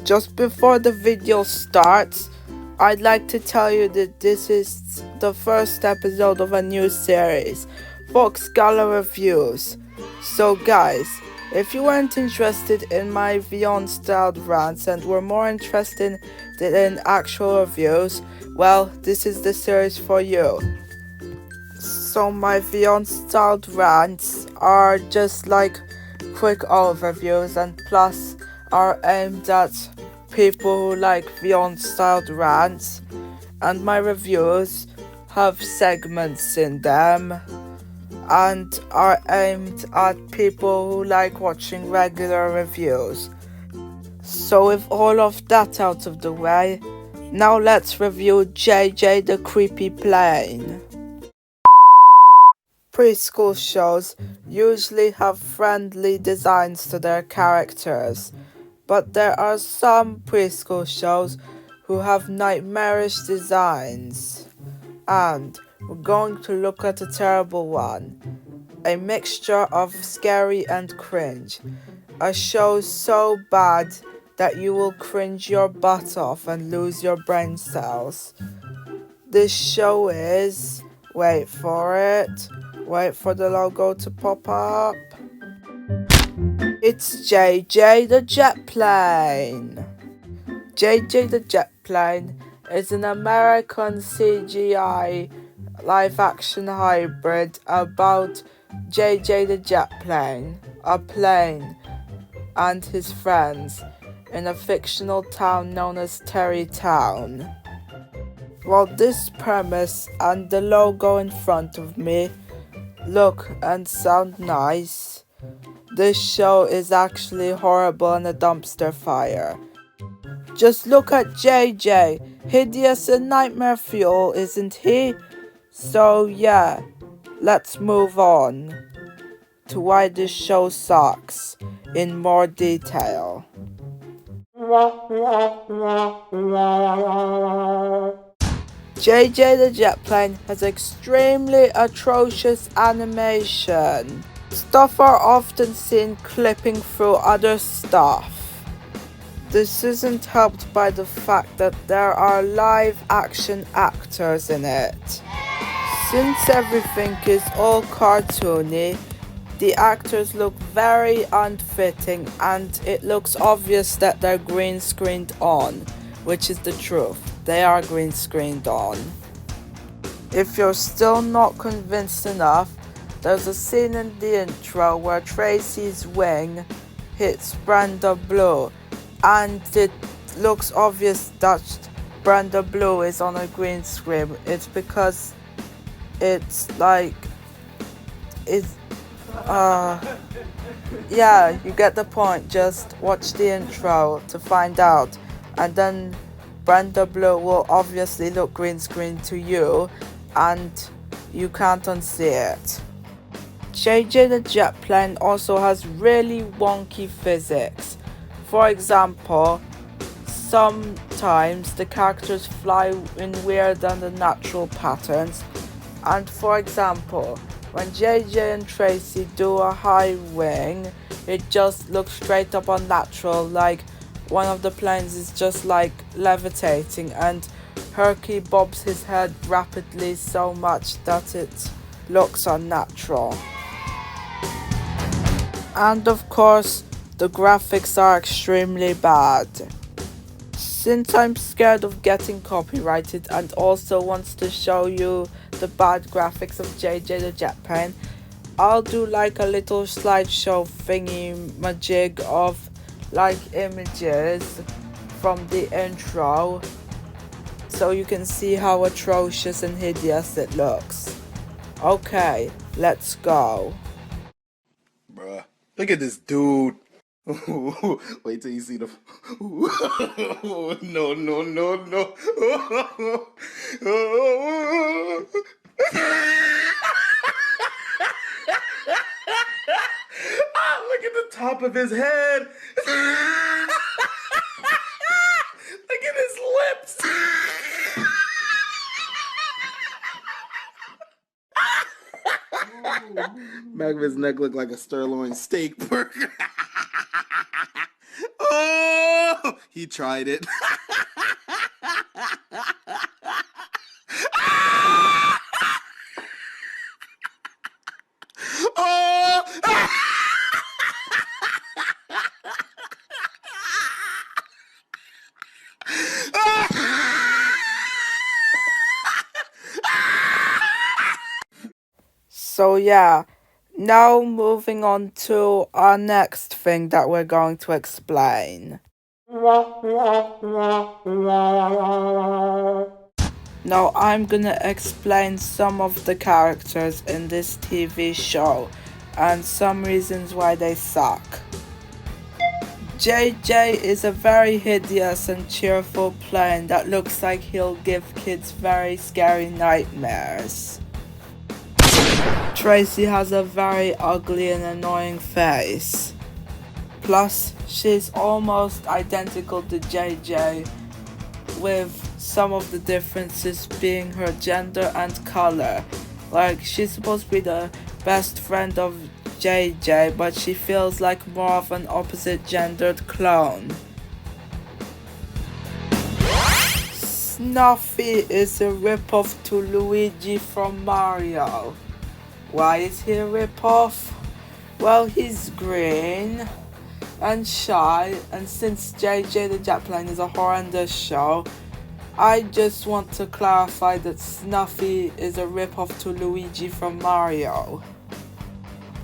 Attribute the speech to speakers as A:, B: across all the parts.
A: Just before the video starts, I'd like to tell you that this is the first episode of a new series, FoxGalah Reviews. So guys, if you weren't interested in my Vyond Styled rants and were more interested in actual reviews, well, this is the series for you. So my Vyond Styled rants are just like quick overviews and plus are aimed at people who like Vyond Styled rants, and my reviews have segments in them and are aimed at people who like watching regular reviews. So with all of that out of the way, now let's review JayJayTheJetPlane. Preschool shows usually have friendly designs to their characters, but there are some preschool shows who have nightmarish designs. And we're going to look at a terrible one, a mixture of scary and cringe. A show so bad that you will cringe your butt off and lose your brain cells. This show is, wait for it, wait for the logo to pop up. It's JayJayTheJetPlane. JayJayTheJetPlane is an American CGI live-action hybrid about JayJayTheJetPlane, a plane, and his friends in a fictional town known as Terrytown. While this premise and the logo in front of me look and sound nice, this show is actually horrible and a dumpster fire. Just look at JayJay, hideous and nightmare fuel, isn't he? So yeah, let's move on to why this show sucks in more detail. JayJayTheJetPlane has extremely atrocious animation. Stuff are often seen clipping through other stuff. This isn't helped by the fact that there are live action actors in it. Since everything is all cartoony, the actors look very unfitting and it looks obvious that they're green screened on, which is the truth. They are green screened on. If you're still not convinced enough, there's a scene in the intro where Tracy's wing hits Brenda Blue, and it looks obvious that Brenda Blue is on a green screen. It's because it's like, yeah, you get the point. Just watch the intro to find out, and then Brenda Blue will obviously look green screen to you, and you can't unsee it. JayJayTheJetPlane also has really wonky physics. For example, sometimes the characters fly in weird and unnatural patterns, and for example, when JayJay and Tracy do a high wing, it just looks straight up unnatural, like one of the planes is just like levitating, and Herky bobs his head rapidly so much that it looks unnatural. And of course, the graphics are extremely bad. Since I'm scared of getting copyrighted and also wants to show you the bad graphics of JayJayTheJetPlane, I'll do like a little slideshow thingy majig of like images from the intro so you can see how atrocious and hideous it looks. Okay, let's go.
B: Bruh, look at this dude. Wait till you see the. No, no, no, no. Look at the top of his head. Look at his lips. Back of his neck looked like a sirloin steak burger. Oh, he tried it. Oh!
A: So yeah, now moving on to our next thing that we're going to explain. Now I'm gonna explain some of the characters in this TV show and some reasons why they suck. JJ is a very hideous and cheerful plane that looks like he'll give kids very scary nightmares. Tracy has a very ugly and annoying face. Plus, she's almost identical to JJ, with some of the differences being her gender and color. Like, she's supposed to be the best friend of JJ, but she feels like more of an opposite gendered clone. Snuffy is a ripoff to Luigi from Mario. Why is he a ripoff? Well, he's green and shy, and since JayJayTheJetPlane is a horrendous show, I just want to clarify that Snuffy is a ripoff to Luigi from Mario.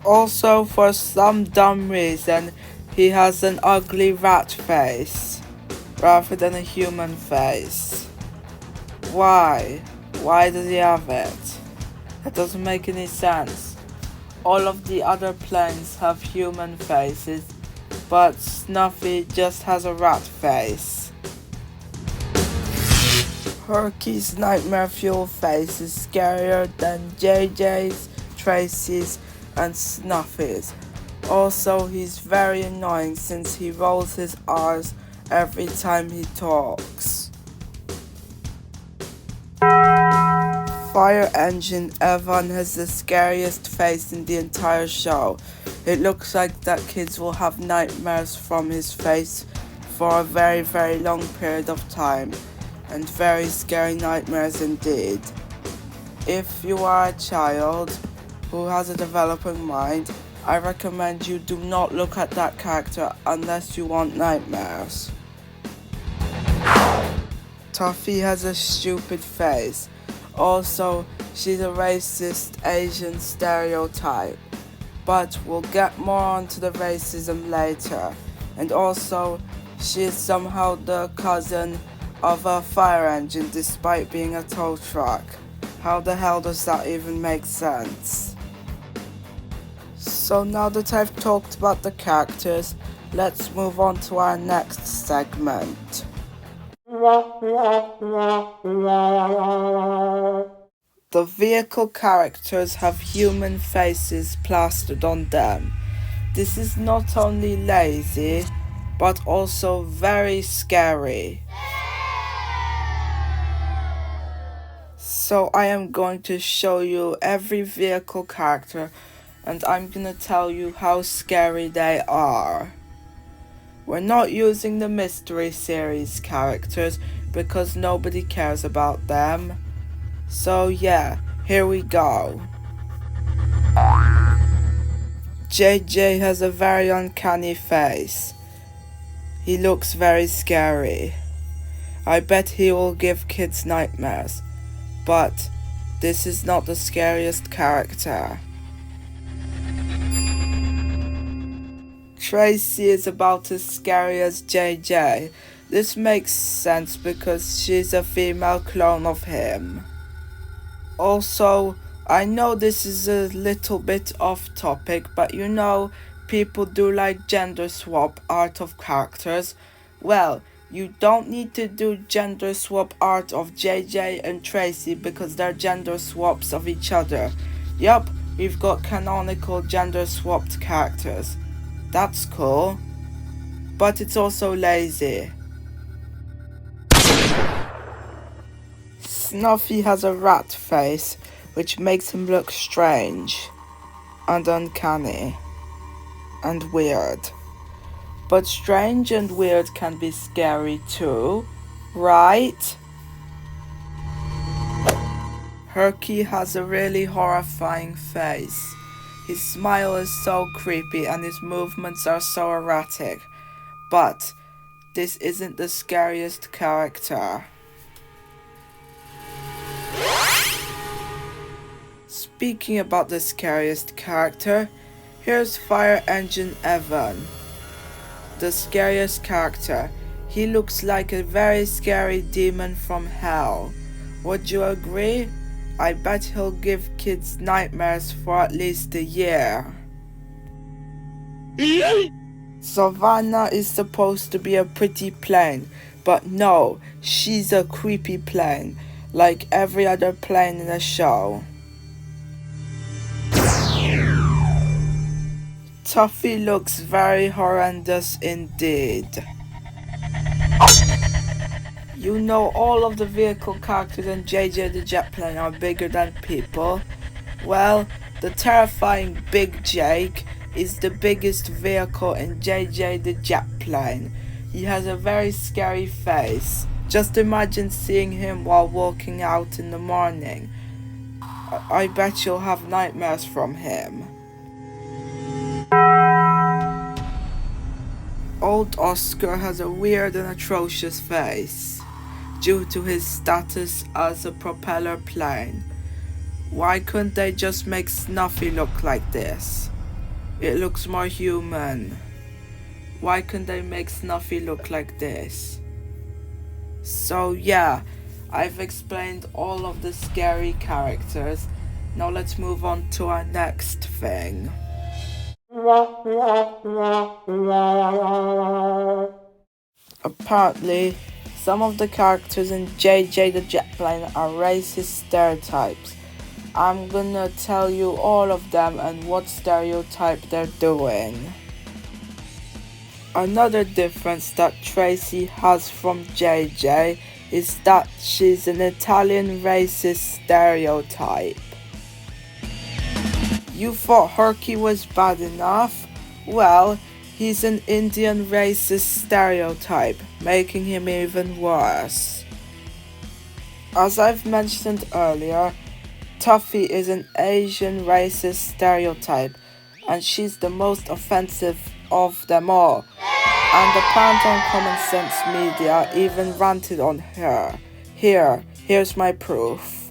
A: Also, for some dumb reason, he has an ugly rat face rather than a human face. Why? Why does he have it? That doesn't make any sense. All of the other planes have human faces, but Snuffy just has a rat face. Herky's nightmare fuel face is scarier than JJ's, Tracy's, and Snuffy's. Also, he's very annoying since he rolls his R's every time he talks. Fire Engine Evan has the scariest face in the entire show. It looks like that kids will have nightmares from his face for a very, very long period of time, and very scary nightmares indeed. If you are a child who has a developing mind, I recommend you do not look at that character unless you want nightmares. Tuffy has a stupid face. Also, she's a racist Asian stereotype, but we'll get more onto the racism later. And also, she is somehow the cousin of a fire engine despite being a tow truck. How the hell does that even make sense? So now that I've talked about the characters, let's move on to our next segment. The vehicle characters have human faces plastered on them. This is not only lazy, but also very scary. So I am going to show you every vehicle character, and I'm gonna tell you how scary they are. We're not using the mystery series characters because nobody cares about them. So yeah, here we go. JJ has a very uncanny face. He looks very scary. I bet he will give kids nightmares. But this is not the scariest character. Tracy is about as scary as JJ. This makes sense because she's a female clone of him. Also, I know this is a little bit off topic, but you know, people do like gender swap art of characters. Well, you don't need to do gender swap art of JJ and Tracy because they're gender swaps of each other. Yup, we've got canonical gender swapped characters. That's cool. But it's also lazy. Snuffy has a rat face, which makes him look strange and uncanny and weird. But strange and weird can be scary too, right? Herky has a really horrifying face. His smile is so creepy and his movements are so erratic. But this isn't the scariest character. Speaking about the scariest character, here's Fire Engine Evan. The scariest character. He looks like a very scary demon from hell. Would you agree? I bet he'll give kids nightmares for at least a year. Savannah is supposed to be a pretty plane, but no, she's a creepy plane, like every other plane in the show. Tuffy looks very horrendous indeed. You know all of the vehicle characters in JayJayTheJetPlane are bigger than people. Well, the terrifying Big Jake is the biggest vehicle in JayJayTheJetPlane. He has a very scary face. Just imagine seeing him while walking out in the morning. I bet you'll have nightmares from him. Old Oscar has a weird and atrocious face due to his status as a propeller plane. Why couldn't they just make Snuffy look like this? It looks more human. Why couldn't they make Snuffy look like this? So yeah, I've explained all of the scary characters. Now let's move on to our next thing. Apparently, some of the characters in JayJayTheJetPlane are racist stereotypes. I'm gonna tell you all of them and what stereotype they're doing. Another difference that Tracy has from JJ is that she's an Italian racist stereotype. You thought Herky was bad enough? Well, he's an Indian racist stereotype, making him even worse. As I've mentioned earlier, Tuffy is an Asian racist stereotype, and she's the most offensive of them all. And the Plant on Common Sense Media even ranted on her. Here's my proof.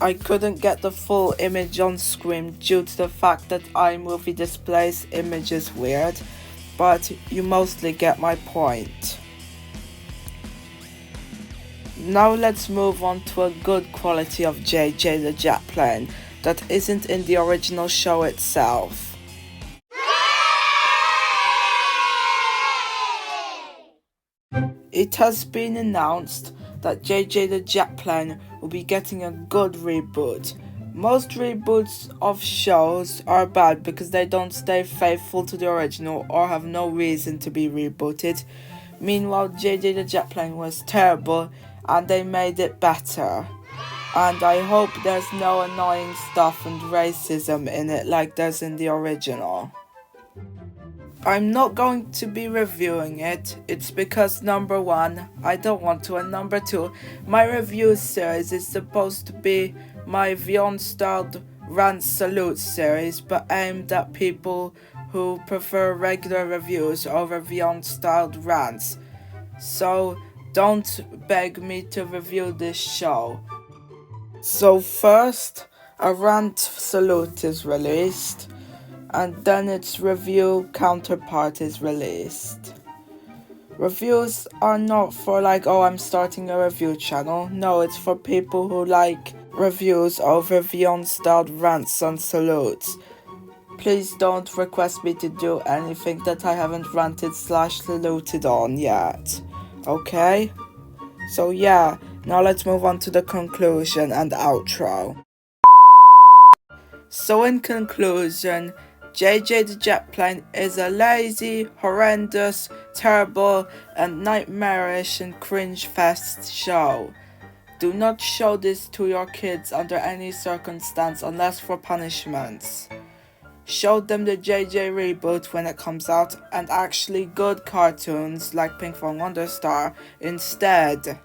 A: I couldn't get the full image on screen due to the fact that iMovie displays images weird, but you mostly get my point. Now let's move on to a good quality of JayJayTheJetPlane that isn't in the original show itself. It has been announced that JayJayTheJetPlane will be getting a good reboot. Most reboots of shows are bad because they don't stay faithful to the original or have no reason to be rebooted. Meanwhile, JayJayTheJetPlane was terrible and they made it better. And I hope there's no annoying stuff and racism in it like there's in the original. I'm not going to be reviewing it. It's because number one, I don't want to, and number two, my review series is supposed to be my Vyond Styled Rant Salute series, but aimed at people who prefer regular reviews over Vyond Styled rants. So don't beg me to review this show. So first, a rant salute is released, and then its review counterpart is released. Reviews are not for like, oh, I'm starting a review channel. No, it's for people who like reviews over Vyond Styled rants and salutes. Please don't request me to do anything that I haven't ranted/saluted on yet. Okay? So yeah, now let's move on to the conclusion and outro. So in conclusion, JayJayTheJetPlane is a lazy, horrendous, terrible, and nightmarish and cringe-fest show. Do not show this to your kids under any circumstance unless for punishments. showed them the JJ Reboot when it comes out, and actually good cartoons like Pink from Wonder Star instead.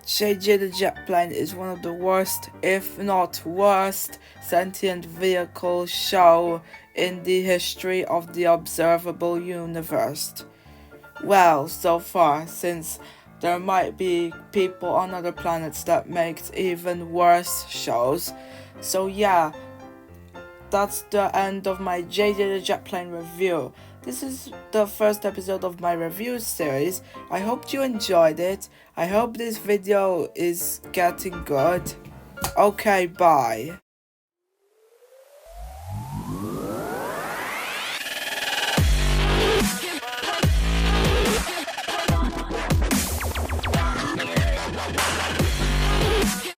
A: JayJayTheJetPlane is one of the worst, if not worst, sentient vehicle show in the history of the observable universe. Well, so far, since there might be people on other planets that makes even worse shows. So yeah, that's the end of my JayJayTheJetPlane review. This is the first episode of my review series. I hope you enjoyed it. I hope this video is getting good. Okay, bye.